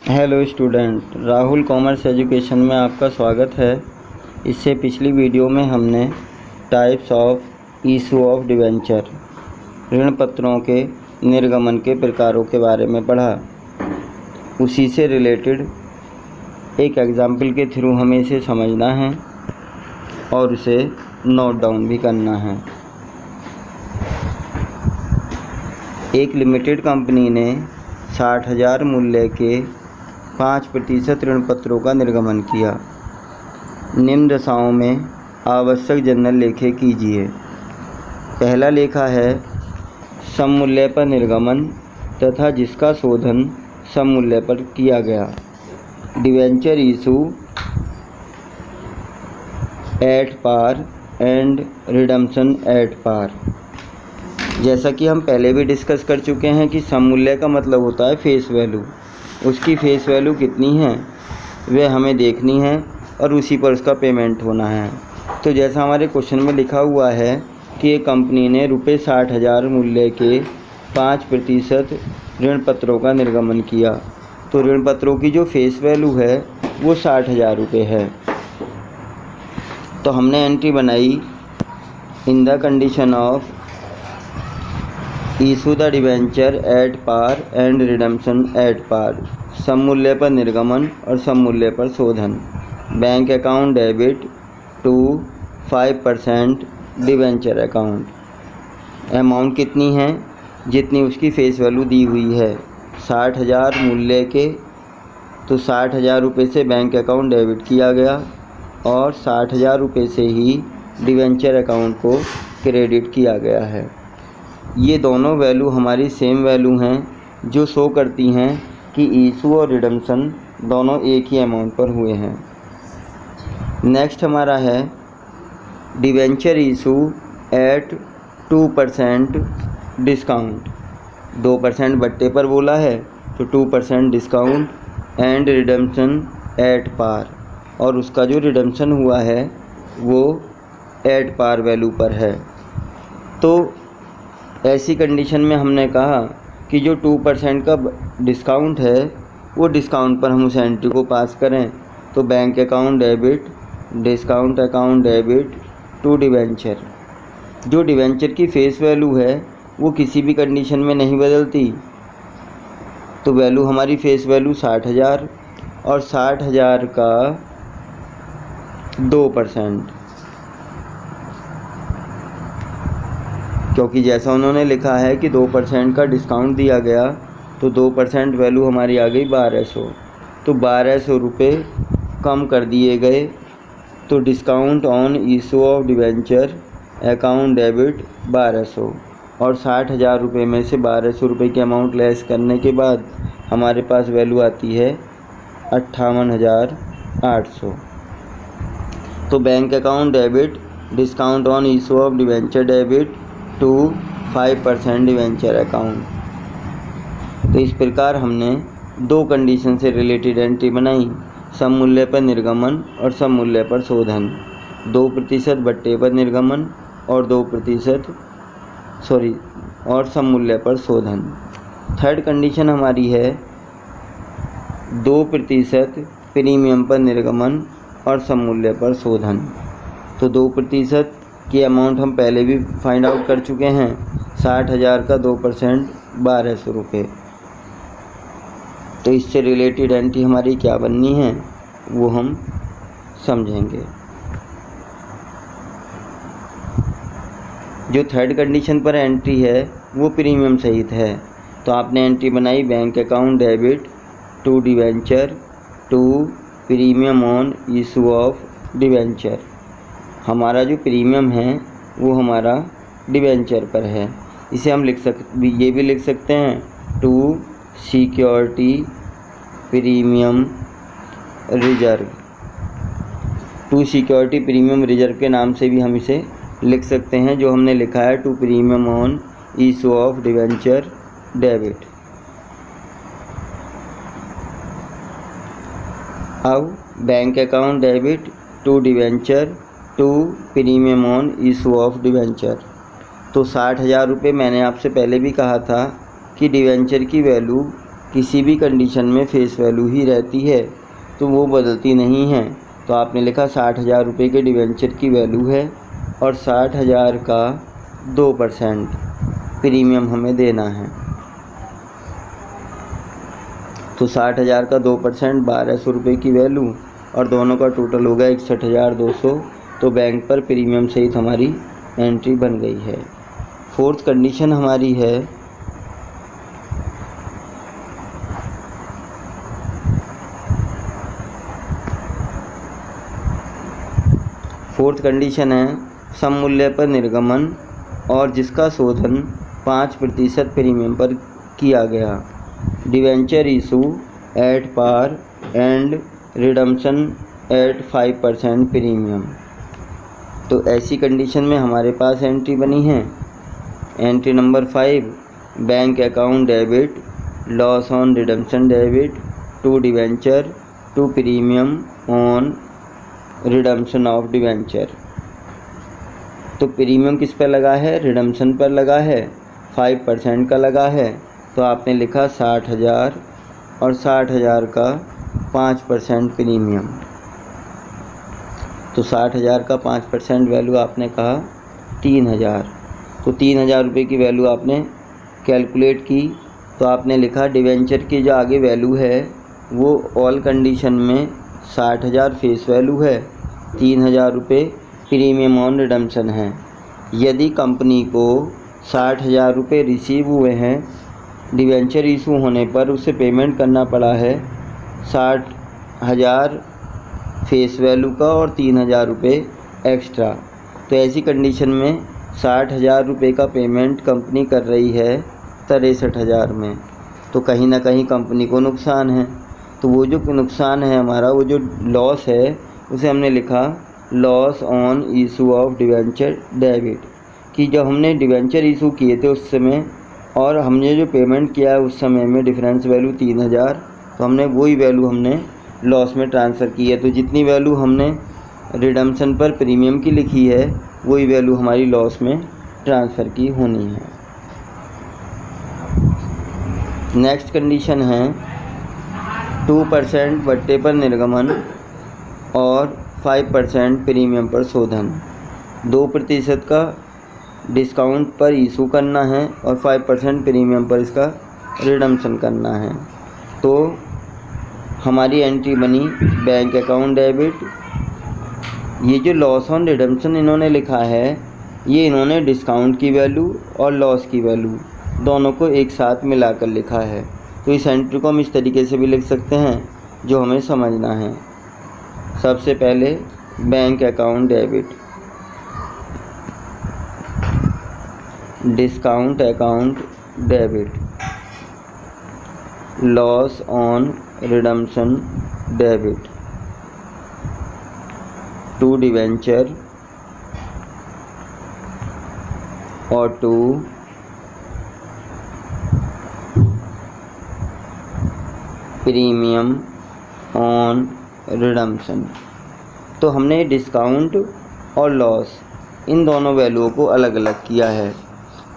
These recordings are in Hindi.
Hello student, Rahul commerce education में आपका स्वागत है। इससे पिछली वीडियो में हमने types of issue of debenture ऋण पत्रों के निर्गमन के प्रकारों के बारे में पढ़ा। उसी से रिलेटेड एक एग्जाम्पल के थ्रू हमें इसे समझना है और उसे नोट डाउन भी करना है। एक लिमिटेड कंपनी ने 60,000 मूल्य के 5% ऋण पत्रों का निर्गमन किया। निम्न दशाओं में आवश्यक जनरल लेखे कीजिए। पहला लेखा है सममूल्य पर निर्गमन तथा जिसका शोधन सममूल्य पर किया गया। Debenture issue at par and redemption at par. जैसा कि हम पहले भी डिस्कस कर चुके हैं कि सममूल्य का मतलब होता है फेस वैल्यू। उसकी फेस वैल्यू कितनी है वह हमें देखनी है और उसी पर उसका पेमेंट होना है। तो जैसा हमारे क्वेश्चन में लिखा हुआ है कि एक कंपनी ने ₹60,000 मूल्य के 5% ऋण पत्रों का निर्गमन किया। तो ऋण पत्रों की जो फेस वैल्यू है वो 60,000 रुपये है। तो हमने एंट्री बनाई in the condition of issue the debenture at par and redemption at par. सममूल्य पर निर्गमन और सममूल्य पर शोधन। Bank account debit to 5% debenture account. Amount कितनी है? जितनी उसकी फेस वैल्यू दी हुई है 60,000 मूल्य के, तो 60,000 रुपये से बैंक अकाउंट डेबिट किया गया और 60,000 रुपये से ही डिवेंचर अकाउंट को क्रेडिट किया गया है। ये दोनों वैल्यू हमारी सेम वैल्यू हैं जो शो करती हैं कि इशू और रिडम्पशन दोनों एक ही अमाउंट पर हुए हैं। नेक्स्ट हमारा है डिवेंचर इशू एट 2% डिस्काउंट। 2% बट्टे पर बोला है तो 2% discount and redemption at par, और उसका जो रिडम्पशन हुआ है वो एट पार वैल्यू पर है। तो ऐसी कंडीशन में हमने कहा कि जो 2% का डिस्काउंट है वो डिस्काउंट पर हम उस एंट्री को पास करें। तो bank account debit discount account debit to debenture. जो डिवेंचर की फेस वैल्यू है वो किसी भी कंडीशन में नहीं बदलती। तो वैल्यू हमारी फेस वैल्यू 60,000 और 60,000 का 2%, क्योंकि जैसा उन्होंने लिखा है कि 2% का डिस्काउंट दिया गया तो 2% वैल्यू हमारी आ गई 1200। तो 1200 रुपये कम कर दिए गए। तो discount on issue of debenture account debit 1200, और 60,000 रुपये में से 1200 रुपये की अमाउंट लेस करने के बाद हमारे पास वैल्यू आती है 58,800। तो bank account debit discount on issue of debenture debit to 5% debenture account. तो इस प्रकार हमने दो कंडीशन से रिलेटेड एंट्री बनाई, सममूल्य पर निर्गमन और सममूल्य पर शोधन। 2% बट्टे पर निर्गमन और 2% और सममूल्य पर शोधन। थर्ड कंडीशन हमारी है 2% प्रीमियम पर निर्गमन और सममूल्य पर शोधन। तो 2% की अमाउंट हम पहले भी फाइंड आउट कर चुके हैं। 60,000 का 2% 1200 रुपये। तो इससे रिलेटेड एंट्री हमारी क्या बननी है वो हम समझेंगे। जो थर्ड कंडीशन पर एंट्री है वो प्रीमियम सहित है। तो आपने एंट्री बनाई bank account debit to debenture to premium on issue of debenture. हमारा जो प्रीमियम है वो हमारा डिवेंचर पर है। इसे हम ये भी लिख सकते हैं to security premium reserve. To security premium reserve के नाम से भी हम इसे लिख सकते हैं, जो हमने लिखा है to premium on issue of debenture debit. अब bank account debit to debenture to premium on issue of debenture. तो 60,000 रुपये मैंने आपसे पहले भी कहा था कि डिवेंचर की वैल्यू किसी भी कंडीशन में फेस वैल्यू ही रहती है, तो वो बदलती नहीं है। तो आपने लिखा 60,000 रुपये के डिवेंचर की वैल्यू है और 60,000 का 2% प्रीमियम हमें देना है। तो 60,000 का 2% 1,200 रुपये की वैल्यू और दोनों का टोटल हो गया 61,200। तो बैंक पर प्रीमियम सहित हमारी एंट्री बन गई है। फोर्थ कंडीशन हमारी है सम मूल्य पर निर्गमन और जिसका शोधन 5% प्रीमियम पर किया गया। Debenture issue at par and redemption at 5% premium. तो ऐसी कंडीशन में हमारे पास एंट्री बनी है। Entry number 5, bank account debit, loss on redemption debit to debenture to premium on redemption of debenture. तो प्रीमियम किस पर लगा है? रिडम्पशन पर लगा है, 5% का लगा है। तो आपने लिखा 60,000 और 60,000 का 5% प्रीमियम। तो 60,000 का 5% वैल्यू आपने कहा 3,000। तो 3,000 रुपये की वैल्यू आपने कैलकुलेट की। तो आपने लिखा डिवेंचर की जो आगे वैल्यू है वो ऑल कंडीशन में 60,000 फेस वैल्यू है, 3,000 रुपये प्रीमियम ऑन रिडम्पशन है। यदि कंपनी को 60,000 रुपये रिसीव हुए हैं, डिवेंचर इशू होने पर उसे पेमेंट करना पड़ा है 60,000 फेस वैल्यू का और 3,000 रुपये एक्स्ट्रा। तो ऐसी कंडीशन में 60,000 रुपये का पेमेंट कंपनी कर रही है 63,000 में। तो कहीं ना कहीं कंपनी को नुकसान है। तो वो जो नुकसान है हमारा, वो जो लॉस है, उसे हमने लिखा loss on issue of debenture debit. कि जब हमने डिवेंचर इशू किए थे उस समय और हमने जो पेमेंट किया है उस समय में डिफरेंस वैल्यू 3,000, तो हमने वही वैल्यू हमने लॉस में ट्रांसफ़र की है। तो जितनी वैल्यू हमने रिडम्पशन पर प्रीमियम की लिखी है वही वैल्यू हमारी लॉस में ट्रांसफ़र की होनी है। नेक्स्ट कंडीशन है 2% बट्टे पर निर्गमन और 5% प्रीमियम पर शोधन। 2% का डिस्काउंट पर इशू करना है और 5% प्रीमियम पर इसका रिडम्पशन करना है। तो हमारी एंट्री बनी बैंक अकाउंट डेबिट। ये जो लॉस ऑन रिडम्पशन इन्होंने लिखा है, ये इन्होंने डिस्काउंट की वैल्यू और लॉस की वैल्यू दोनों को एक साथ मिलाकर लिखा है। तो इस एंट्री को हम इस तरीके से भी लिख सकते हैं जो हमें समझना है। सबसे पहले bank account debit, discount account debit, loss on redemption debit to debenture और टू प्रीमियम ऑन रिडम्पशन। तो हमने डिस्काउंट और लॉस इन दोनों वैल्यूओं को अलग अलग किया है।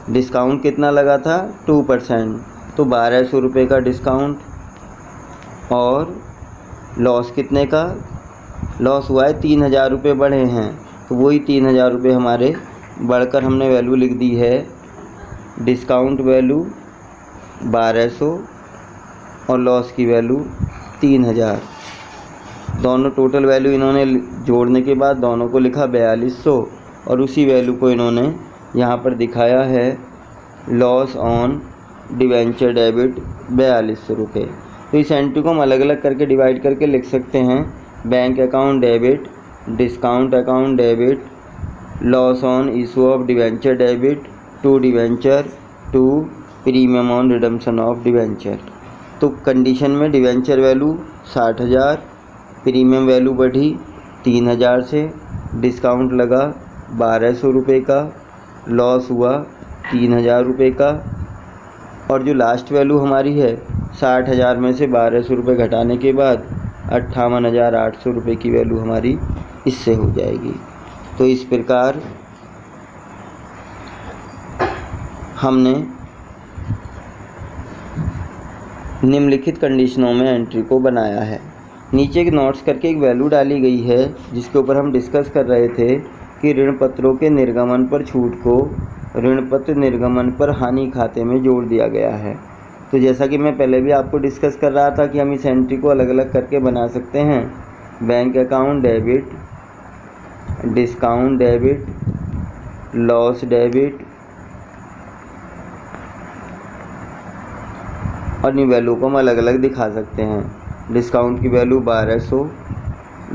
डिस्काउंट कितना लगा था? 2%, तो 1,200 रुपये का डिस्काउंट। और लॉस कितने का? लॉस हुआ है 3,000 रुपये बढ़े हैं, तो वही 3,000 रुपये हमारे बढ़कर हमने वैल्यू लिख दी है। डिस्काउंट वैल्यू 1,200 और लॉस की वैल्यू 3,000। दोनों टोटल वैल्यू इन्होंने जोड़ने के बाद दोनों को लिखा 4,200 और उसी वैल्यू को इन्होंने यहाँ पर दिखाया है लॉस ऑन डिवेंचर डेबिट 4,200 रुपये। तो इस एंट्री को हम अलग अलग करके डिवाइड करके लिख सकते हैं। Bank account debit, discount account debit, loss on issue of debenture debit to debenture to premium on redemption of debenture. तो कंडीशन में डिवेंचर वैल्यू 60,000, प्रीमियम वैल्यू बढ़ी 3,000 से, डिस्काउंट लगा 1,200 रुपये का, लॉस हुआ 3,000 रुपये का, और जो लास्ट वैल्यू हमारी है 60,000 में से 1,200 रुपये घटाने के बाद 58,800 रुपये की वैल्यू हमारी इससे हो जाएगी। तो इस प्रकार हमने निम्नलिखित कंडीशनों में एंट्री को बनाया है। नीचे के नोट्स करके एक वैल्यू डाली गई है जिसके ऊपर हम डिस्कस कर रहे थे कि ऋण पत्रों के निर्गमन पर छूट को ऋण पत्र निर्गमन पर हानि खाते में जोड़ दिया गया है। तो जैसा कि मैं पहले भी आपको डिस्कस कर रहा था कि हम इस एंट्री को अलग अलग करके बना सकते हैं। Bank account debit, discount debit, loss debit और इन वैल्यू को हम अलग अलग दिखा सकते हैं। डिस्काउंट की वैल्यू 1200,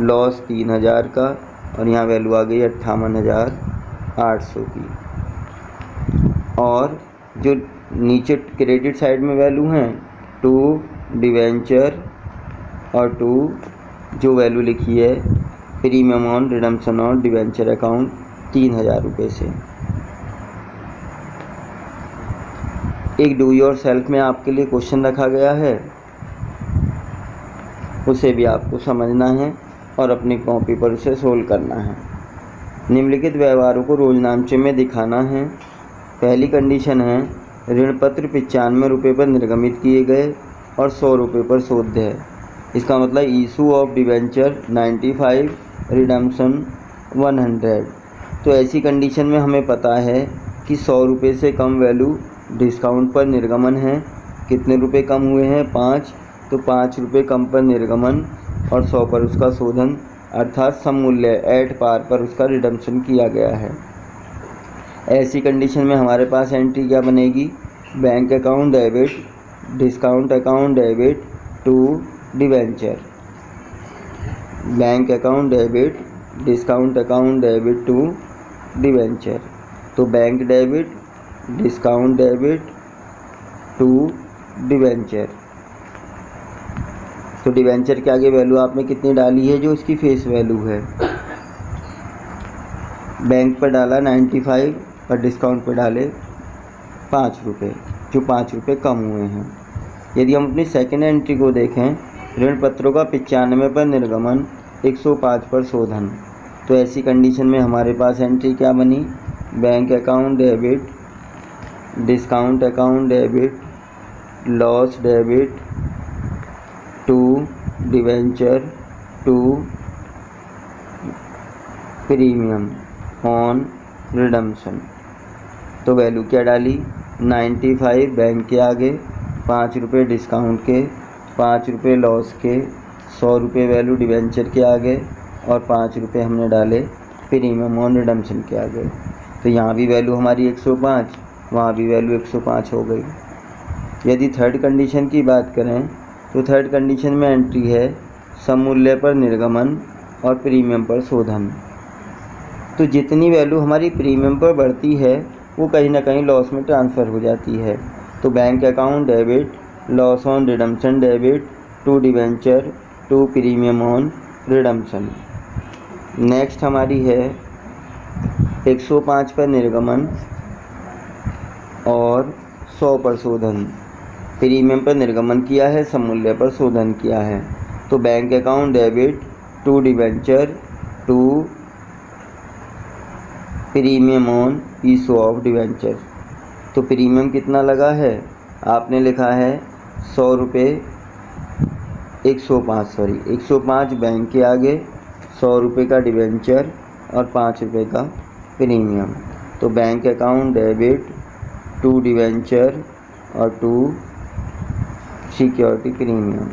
लॉस 3000 का और यहाँ वैल्यू आ गई 58,800 की। और जो नीचे क्रेडिट साइड में वैल्यू हैं 2 डिवेंचर और 2 जो वैल्यू लिखी है premium on redemption on debenture account 3000 रुपये से। एक डू योर सेल्फ में आपके लिए क्वेश्चन रखा गया है, उसे भी आपको समझना है और अपनी कॉपी पर उसे सोल्व करना है। निम्नलिखित व्यवहारों को रोजनामचे में दिखाना है। पहली कंडीशन है ऋण पत्र 95 रुपये पर निर्गमित किए गए और 100 रुपये पर शोध्य है। इसका मतलब इशू ऑफ डिवेंचर 95, रिडम्पशन 100। तो ऐसी कंडीशन में हमें पता है कि 100 रुपये से कम वैल्यू डिस्काउंट पर निर्गमन है। कितने रुपए कम हुए हैं? 5। तो 5 रुपये कम पर निर्गमन और 100 पर उसका शोधन अर्थात सममूल्य एट पार पर उसका रिडम्पशन किया गया है। ऐसी कंडीशन में हमारे पास एंट्री क्या बनेगी? Bank account debit, discount account debit to debenture. Bank account debit, discount account debit to debenture. तो bank debit, discount debit to debenture. तो डिवेंचर के आगे वैल्यू आपने कितनी डाली है? जो इसकी फेस वैल्यू है। बैंक पर डाला 95 और डिस्काउंट पर डाले 5 रुपये, जो 5 रुपये कम हुए हैं। यदि हम अपनी सेकेंड एंट्री को देखें, ऋण पत्रों का 95 पर निर्गमन, 105 पर शोधन। तो ऐसी कंडीशन में हमारे पास एंट्री क्या बनी? Bank account debit, discount account debit, loss debit to debenture to premium on redemption. तो वैल्यू क्या डाली? 95 बैंक के आगे, 5 रुपये डिस्काउंट के, 5 रुपये लॉस के, 100 रुपये वैल्यू डिवेंचर के आगे और 5 रुपये हमने डाले प्रीमियम ऑन रिडम्पशन के आगे। तो यहाँ भी वैल्यू हमारी 105, वहाँ भी वैल्यू 105 हो गई। यदि थर्ड कंडीशन की बात करें तो थर्ड कंडीशन में एंट्री है सममूल्य पर निर्गमन और प्रीमियम पर शोधन। तो जितनी वैल्यू हमारी प्रीमियम पर बढ़ती है वो कहीं ना कहीं लॉस में ट्रांसफ़र हो जाती है। तो bank account debit, loss on redemption debit to debenture to premium on redemption. Next हमारी है 105 पर निर्गमन और 100 पर शोधन। प्रीमियम पर निर्गमन किया है, सममूल्य पर शोधन किया है। तो bank account debit to debenture to premium on issue of debenture. तो प्रीमियम कितना लगा है? आपने लिखा है 100 रुपये, 105 बैंक के आगे, 100 रुपये का डिवेंचर और 5 रुपये का प्रीमियम। तो bank account debit to debenture और टू सिक्योरिटी प्रीमियम।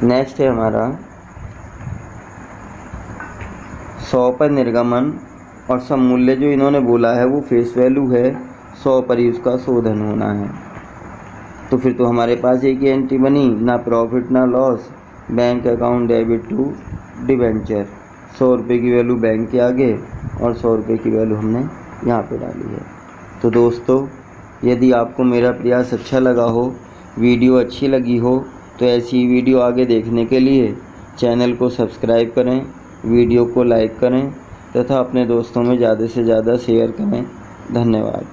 नेक्स्ट है हमारा 100 पर निर्गमन और सममूल्य जो इन्होंने बोला है वो फेस वैल्यू है, 100 पर ही उसका शोधन होना है। तो फिर तो हमारे पास एक ही एंट्री बनी, ना प्रॉफिट ना loss. Bank account debit to debenture, 100 रुपये की वैल्यू बैंक के आगे और 100 रुपये की वैल्यू हमने यहाँ पे डाली है। तो दोस्तों, यदि आपको मेरा प्रयास अच्छा लगा हो, वीडियो अच्छी लगी हो, तो ऐसी वीडियो आगे देखने के लिए चैनल को सब्सक्राइब करें, वीडियो को लाइक करें तथा अपने दोस्तों में ज़्यादा से ज़्यादा शेयर करें। धन्यवाद।